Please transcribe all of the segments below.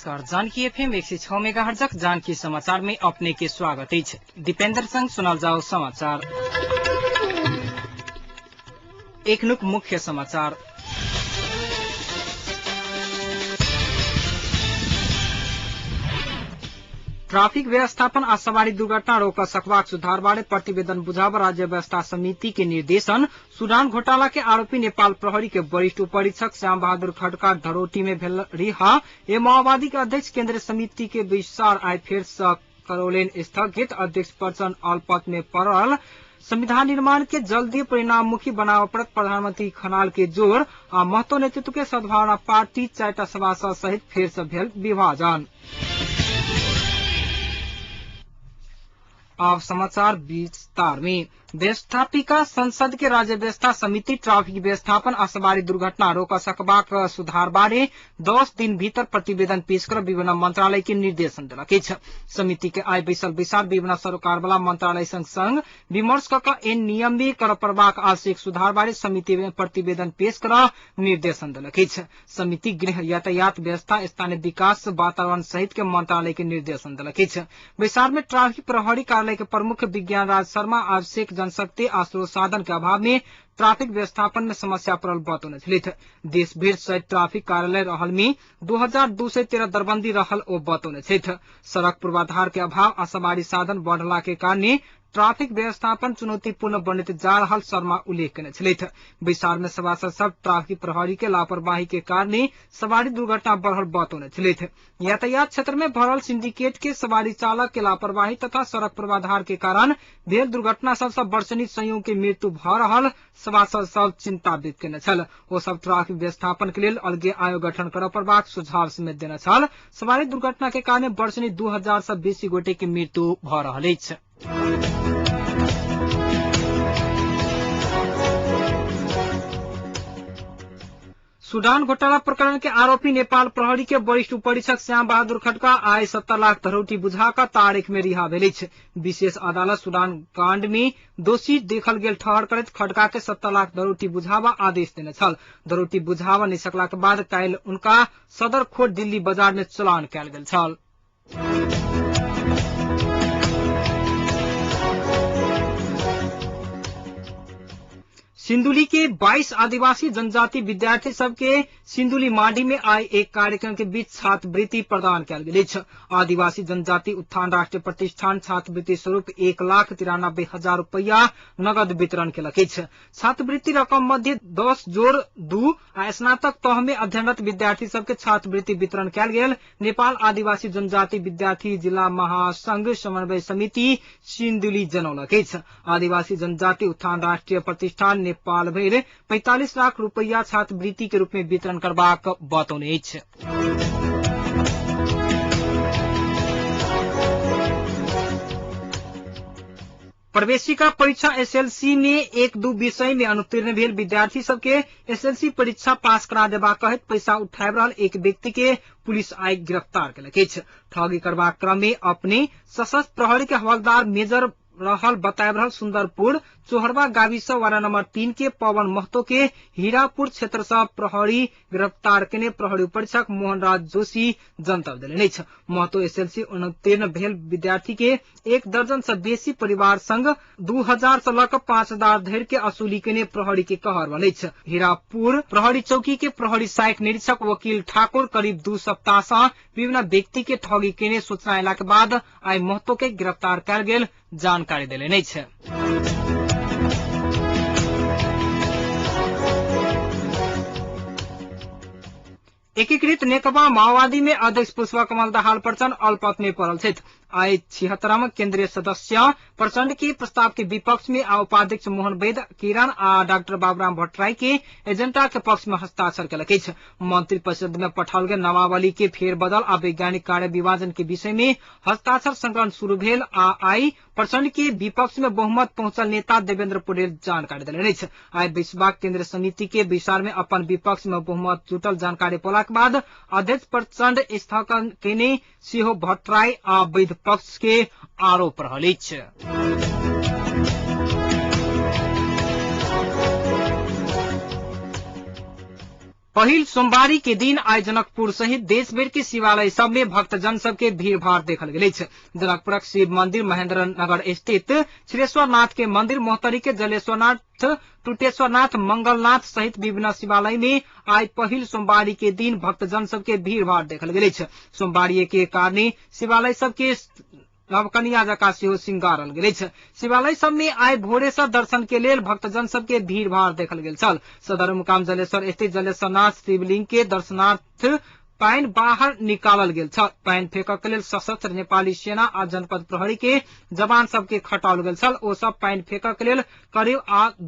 नमस्कार। Janaki FM 106 megahertz Janaki समाचार में अपने के स्वागत है। दीपेंद्र संग सुनल जाओ समाचार। एक नुक मुख्य समाचार। ट्राफिक व्यवस्थापन आ सवारी दुर्घटना रोक सकबाक सुधार बारे प्रतिवेदन बुझाव राज्य व्यवस्था समिति के निर्देशन। सुडान घोटाला के आरोपी नेपाल प्रहरी के वरिष्ठ उपरीक्षक श्याम बहादुर खड्का धरोटी में भेल रिहा। ए माओवादी के अध्यक्ष केंद्रीय समिति के विस्तार आय फेर करोलेन स्थगित। अध्यक्ष प्रचण्ड अल्पत में पड़ल। संविधान निर्माण के जल्दी परिणाममुखी बनाव पड़त प्रधानमंत्री खनाल के जोर। आ महतो नेतृत्व के सद्भावना पार्टी 4टा सभासद सहित फेर से भेल विभाजन। अब समाचार विस्तार में। व्यवस्थापिका संसद के राज्य व्यवस्था समिति ट्राफिक व्यवस्थापन आ सवारी दुर्घटना रोक सकबाक सुधार बारे 10 दिन भीतर प्रतिवेदन पेश कर विभिन्न मंत्रालय के निर्देशन देलक अछि। समिति के आय बैसल विचार विभिन्न सरकार वाला मंत्रालय संग विमर्श कऽ एन नियम में कर पड़बाक आवश्यक सुधार बारे समिति में प्रतिवेदन पेश कर निर्देशन देलक अछि। समिति गृह, यातायात व्यवस्था, स्थानीय विकास, वातावरण सहित के मंत्रालय के निर्देशन देलक अछि। विचार में ट्राफिक प्रहरी कार्यालय के प्रमुख विज्ञान राज शर्मा आवश्यक जनशक्ति आ स्रोत साधन के अभाव में ट्राफिक व्यवस्थापन में समस्या पड़ल बतौने छथि। देश भर 100 ट्राफिक कार्यालय रहल में 2213 दरबंदी रहल ओ बतौने छथि। सड़क पूर्वाधार के अभाव आ सवारी साधन बढ़ला के कारण ट्राफिक व्यवस्थापन चुनौतीपूर्ण बनते जा रहल शर्मा उल्लेख केने छथि। विचार में सभासद सब ट्राफिक प्रहरी के लापरवाही के कारण सवारी दुर्घटना बढ़ल बतौने छथि। यातायात क्षेत्र में भरल सिंडिकेट के सवारी चालक के लापरवाही तथा सड़क पूर्वाधार के कारण भेल दुर्घटना सबसे वर्षनित संयोग के मृत्यु भ रहल सभासद सब चिंता व्यक्त केने छल। ओ सब ट्राफिक व्यवस्थापन के लिए अलगे आयोग गठन करऽ पड़बाक सुझाव समेत देने छल। सवारी दुर्घटना के कारण वर्षनित 2000 से बेसी गोटे के मृत्यु भ रहल अछि। सुडान घोटाला प्रकरण के आरोपी नेपाल प्रहरी के वरिष्ठ उपरीक्षक श्याम बहादुर खड्का आय 70 लाख धरोटी बुझाका तारीख में रिहा भेल अछि। विशेष अदालत सुडान कांड में दोषी देखल गेल ठहर करैत खड्का के 70 लाख धरोटी बुझावा आदेश देने छल। धरोटी बुझावा नहि सकला के बाद काल्हि उनका सदर कोर्ट दिल्ली बाजार में चलान कयल गेल छल। सिंदुली के 22 आदिवासी जनजाति विद्यार्थी सबके सिंदुली माडी में आय एक कार्यक्रम के बीच छात्रवृत्ति प्रदान कयल गेल अछि। आदिवासी जनजाति उत्थान राष्ट्रीय प्रतिष्ठान छात्रवृत्ति स्वरूप 1,93,000 रुपया नगद वितरण केलक अछि। छात्रवृत्ति रकम मध्य 10 जोड़ 2 आ स्नातक तह में अध्ययनरत विद्यार्थी सबके छात्रवृत्ति वितरण कयल गेल। नेपाल आदिवासी जनजाति विद्यार्थी जिला महासंघ समन्वय समिति सिंदुली जनौलक अछि। आदिवासी जनजाति उत्थान राष्ट्रीय प्रतिष्ठान नेपाल भर 45 लाख रुपया छात्रवृत्ति के रूप में वितरण करबाक बतौने अछि। प्रवेशिका परीक्षा एसएलसी में 1-2 विषय में अनुत्तीर्ण भेल विद्यार्थी सबके एसएलसी परीक्षा पास करा देबाक कहैत पैसा उठाबि रहल एक व्यक्ति के पुलिस आइ गिरफ्तार केलक अछि। ठगी करबाक क्रम में अपने सशस्त्र प्रहरी के हवलदार मेजर रहल बताब रहल सुंदरपुर चोहरवा गाविस वार्ड नंबर 3 के पवन महतो के हीरापुर क्षेत्र से प्रहरी गिरफ्तार केने प्रहरी परीक्षक मोहन राज जोशी जनतब देलनि अछि। महतो एसएलसी उत्तीर्ण भेल विद्यार्थी के 1 दर्जन से बेसी परिवार संग 2000 से लक 5000 धरि के असुली केने प्रहरी के कहर अछि। हीरापुर प्रहरी चौकी के प्रहरी सहायक निरीक्षक वकील ठाकुर करीब 2 सप्ताह से विभिन्न व्यक्ति के ठगी केने सूचना अयला के बाद आइ महतो के गिरफ्तार कयल गेल जानकारी देलनि अछि। एकीकृत नेकपा माओवादी में अध्यक्ष पुष्पकमल दाहाल प्रचण्ड अल्पत में पड़ल छथि। आइ 76वां केंद्रीय सदस्य प्रचण्ड के प्रस्ताव के विपक्ष में आ उपाध्यक्ष मोहन वैद्य, किरण आ डॉक्टर बाबूराम भट्टराई के एजेंडा के पक्ष में हस्ताक्षर केलक अछि। मंत्री परिषद में पठाओल गेल नामावली के फेरबदल आ वैज्ञानिक कार्य विभाजन के विषय में हस्ताक्षर संकलन शुरू भेल। आ आई प्रचण्ड के विपक्ष में बहुमत पहुंचल नेता देवेंद्र पटेल जानकारी देलनि अछि। आइ 20वां केंद्रीय समिति के विचार में अपन विपक्ष में बहुमत जुटल जानकारी पौला के बाद अध्यक्ष प्रचण्ड स्थगन केने सेहो भट्टराई आ वैद्य पक्ष के आरोप रहल अछि। पहिल सोमवारी के दिन आज जनकपुर सहित देश भर के शिवालय सब में भक्तजन सबके भीड़ भाड़ देखल गेल। जनकपुरक शिव मंदिर, महेंद्र नगर स्थित क्षीरेश्वरनाथ के मंदिर, मोहतरी के जलेश्वरनाथ, टुटेश्वरनाथ, मंगलनाथ सहित विभिन्न शिवालय में आज पहिल सोमवारी के दिन भक्तजन सबके भीड़ भाड़ देखल गेल। सोमवारी के कारणे शिवालय सबके नवकनिया जका सेहो श्रृंगारल गेल। शिवालय सब में आइ भोरे से दर्शन के लेल भक्तजन सबके भीड़ भाड़ देखल गेल छल। सदर मुकाम जलेश्वर स्थित जलेश्वरनाथ शिवलिंग के दर्शनार्थ पानि बाहर निकालल गेल छल। पानि फेंकक लेल सशस्त्र नेपाली सेना आ जनपद प्रहरी के जवान सबके खटाओल गेल छल। ओ सब पानि फेंकक लेल करीब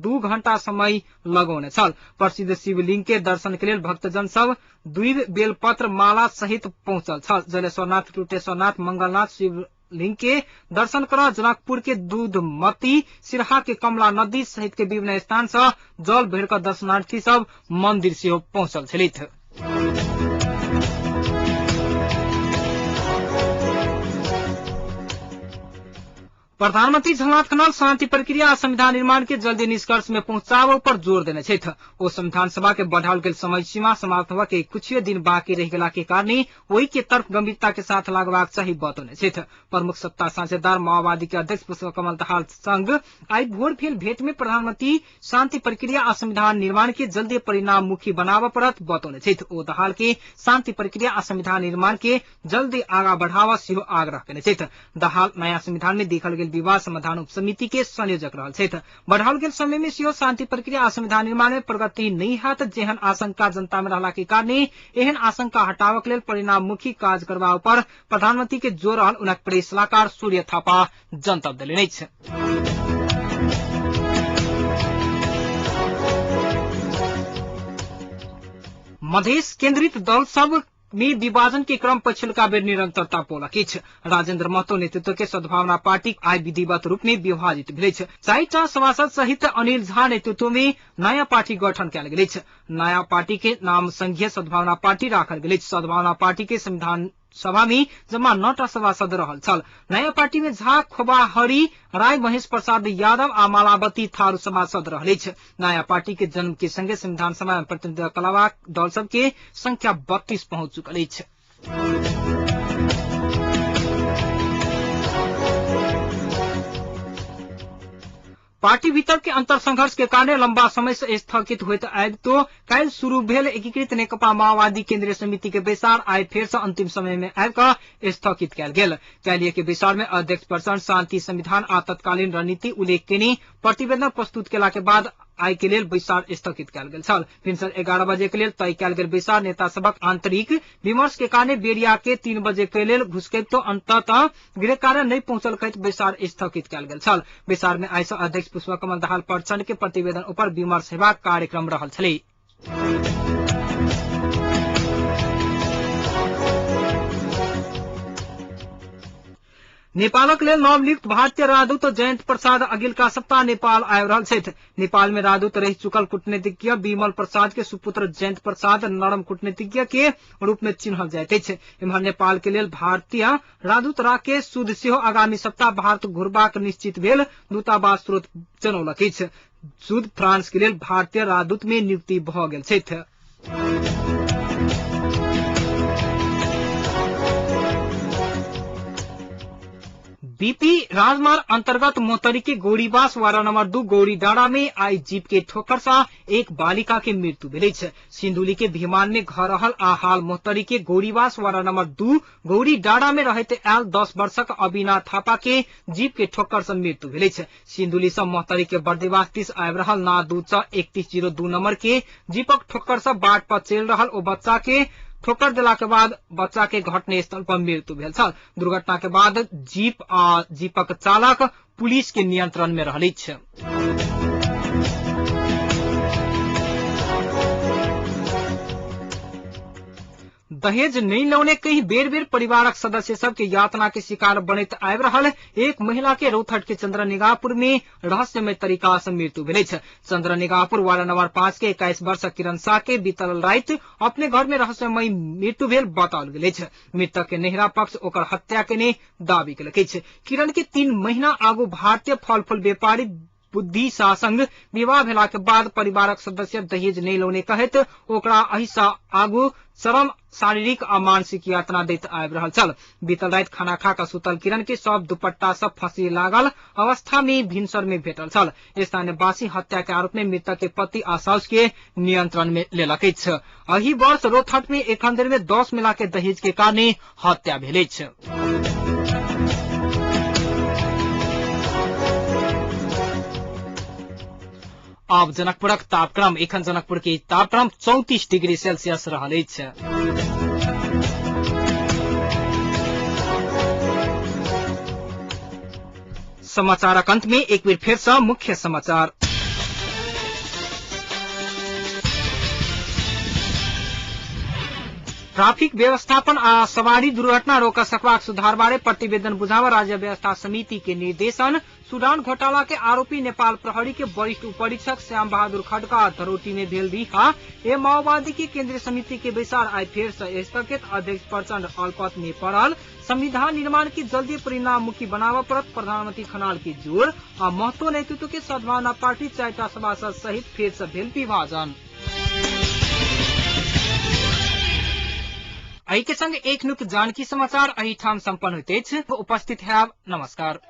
2 घंटा समय लगौने छल। प्रसिद्ध शिवलिंग के दर्शन के लेल भक्तजन सब दूब, बेलपत्र, माला सहित पहुंचल छल। जलेश्वरनाथ, टुटेश्वरनाथ, मंगलनाथ शिवलिंग के दर्शन कर जनकपुर के दूधमती, सिरहा के कमला नदी सहित के विभिन्न स्थान से जल भर कर दर्शनार्थी सब मंदिर से पहुंचल छलिथ। प्रधानमंत्री झलनाथ खनाल शांति प्रक्रिया और संविधान निर्माण के जल्दी निष्कर्ष में पहुंचाव पर जोर देने छथि। ओ संविधान सभा के बढ़ाओल गेल समय सीमा समाप्त होबा के कुछ दिन बाकी रह गेला के कारणे ओहि के तरफ गंभीरता के साथ लागबाक चाही बतौने छथि। प्रमुख सत्ता साझेदार माओवादी के अध्यक्ष पुष्पकमल दाहाल संग आई भोर भेल भेंट में प्रधानमंत्री शांति प्रक्रिया और संविधान निर्माण के जल्दी परिणाममुखी बनाव परत बतौने छथि। ओ दाहाल के शांति प्रक्रिया और संविधान निर्माण के जल्दी आगा बढ़ावा सेहो आग्रह केने छथि। दाहाल नयाँ संविधान में देखल गेल विवाद समाधान उप समिति के संयोजक रहल छथि। बढ़ाओल गेल समय में सेहो शांति प्रक्रिया आ संविधान निर्माण में प्रगति नहीं हाथ जेहन आशंका जनता में रहला के कारणे एहन आशंका हटावक लेल परिणाममुखी काज करबा पर प्रधानमंत्री के जोर रहल उनक प्रेस सलाहकार सूर्य थापा जनतब देलनि अछि। मधेश केंद्रित दल सब में विभाजन के क्रम पछिल्का बेर निरंतरता पोलक अछि। राजेंद्र महतो नेतृत्व के सद्भावना पार्टी आई विधिवत रूप में विभाजित भेल अछि। 4टा सभासद सहित अनिल झा नेतृत्व में नया पार्टी गठन कयल गेल अछि। नया पार्टी के नाम संघीय सद्भावना पार्टी राखल गेल अछि। सद्भावना पार्टी के संविधान सभा में जमा 9टा सभासद रहल छल। नया पार्टी में झा, खोबाहरी राय, महेश प्रसाद यादव आ मालावती थारू सभासद रहल अछि। नया पार्टी के जन्म के संगे संविधान सभा में प्रतिनिधित्व कला दल सब के संख्या 32 पहुंच चुकल अछि। पार्टी भीतर के अंतर संघर्ष के कारण लंबा समय से स्थगित होइत आबि तो काल्हि शुरू भेल एकीकृत नेकपा माओवादी केंद्रीय समिति के बैसार आई फेर से अंतिम समय में आबि कऽ स्थगित कयल गेल। काल्हि के बैसार में अध्यक्ष प्रचंड शांति, संविधान आ तत्कालीन रणनीति उल्लेख केने प्रतिवेदन प्रस्तुत केला के बाद आई के लेल बैसार स्थगित कयल गेल छल। भिनसर 11 बजे के लेल तय कयल गेल बैसार नेता सबक आंतरिक विमर्श के कारण बेरिया के 3 बजे के लेल घुसकैत तो अंततः गृह कार्य नहीं पहुंचल कहैत बैसार स्थगित कयल गेल छल। बैसार में आई से अध्यक्ष पुष्पकमल दाहाल प्रचंड के प्रतिवेदन ऊपर विमर्श हेबाक कार्यक्रम रहल छलै। नेपालक लेल नवनियुक्त भारतीय राजदूत जयंत प्रसाद अगिलका सप्ताह नेपाल आबि रहल छथि। नेपाल में राजदूत रहि चुकल कूटनीतिज्ञ विमल प्रसाद के सुपुत्र जयंत प्रसाद नरम कूटनीतिज्ञ के रूप में चिन्हल जाइत अछि। एम्हर नेपाल के लेल भारतीय राजदूत राकेश सूद सेहो आगामी सप्ताह भारत घुरबाक निश्चित भेल दूतावास स्रोत जनौलक अछि। सूद फ्रांस के लेल भारतीय राजदूत में नियुक्ति भऽ गेल छथि। बीपी राजमार्ग अंतर्गत मोहतरी के गौरीबास वार्ड नंबर 2 गौरी डाँडा में आई जीप के ठोकर से एक बालिका के मृत्यु भेल अछि। सिंधुली के भिमान में घर रहल आ हाल मोहतरी के गौरीबास वार्ड नंबर 2 गौरी डाँडा में रहते आयल 10 वर्षक अविना थापा के जीप के ठोकर से मृत्यु भेल अछि। सिंधुली से मोहतरी के बर्देवास दिस आबि रहल ना 23102 नंबर के जीपक ठोकर से बाट पर चलि रहल ओ बच्चा के ठोकर देला के बाद बच्चा के घटनास्थल पर मृत्यु भेल छल। दुर्घटना के बाद जीप आ जीपक चालक पुलिस के नियंत्रण में रहल अछि। दहेज नहीं लौने कई बेर बेर परिवारक सदस्य सब के यातना के शिकार बनैत आबि रहल एक महिला के रौथट के चंद्रनिगाहपुर में रहस्यमय तरीका से मृत्यु भेल अछि। चंद्रनिगाहपुर वार्ड नंबर 5 के 21 वर्षक किरण शाह के बीतल राति अपने घर में रहस्यमय मृत्यु भेल बताओल गेल अछि। मृतक के नहिरा पक्ष ओकर हत्या केने दावी केलक अछि। किरण के 3 महीना आगू भारतीय फल फूल व्यापारी बुद्धि शासंग विवाह भेला के बाद परिवारक सदस्य दहेज नहीं लौने कहत ओकरा अहिसा आगू चरम शारीरिक आ मानसिक यातना दैत आबि रहल छल। बीतल राति खाना खा क सुतल किरण के सब दुपट्टा सब फंसी लागल अवस्था में भिनसर में भेटल छल। स्थानीयवासी हत्या के आरोप में मृतक के पति आ साउस के नियंत्रण में लेलक अछि। एहि वर्ष रोहतट में एखन धरि में 10 मिला के दहेज के कारणे हत्या भेल अछि। अब जनकपुरक तापक्रम एखन जनकपुर के तापक्रम 34 डिग्री सेल्सियस रहल अछि। समाचारक अंत में एक बेर फेर सँ मुख्य समाचार। ट्राफिक व्यवस्थापन आ सवारी दुर्घटना रोक सकबाक सुधार बारे प्रतिवेदन बुझावा राज्य व्यवस्था समिति के निर्देशन। सूडान घोटाला के आरोपी नेपाल प्रहरी के वरिष्ठ उपरीक्षक श्याम बहादुर खड्का धरोटी में भेल रिहा। ए माओवादी की केंद्रीय समिति के बैसार आइ फेर से स्थगित। अध्यक्ष प्रचंड अल्पत में पड़ल। संविधान निर्माण की जल्दी परिणाममुखी बनावा पड़त प्रधानमंत्री खनाल की जोर। आ महतो नेतृत्व के सद्भावना पार्टी 4टा सभासद सहित फेर से भेल विभाजन। एहि के संग एक नुक जानकी समाचार एहि ठाम संपन्न होइत अछि। उपस्थित है नमस्कार।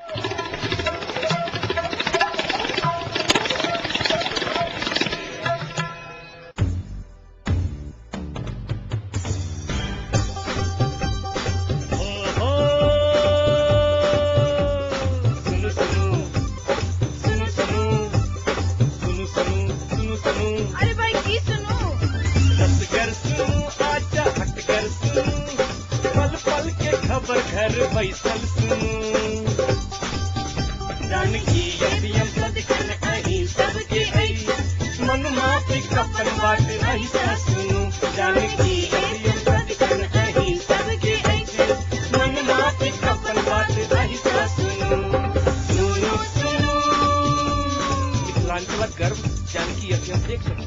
घर बैसल जानकी यदि सदखन अही सबके मन माफी कपन बात अही सुनु जानकी यदि सदखन अही सबके मन माफी कपन बात अही सुनु सुनु सुनु। मिथिलांचल गर्व जानकी यदि देख सकते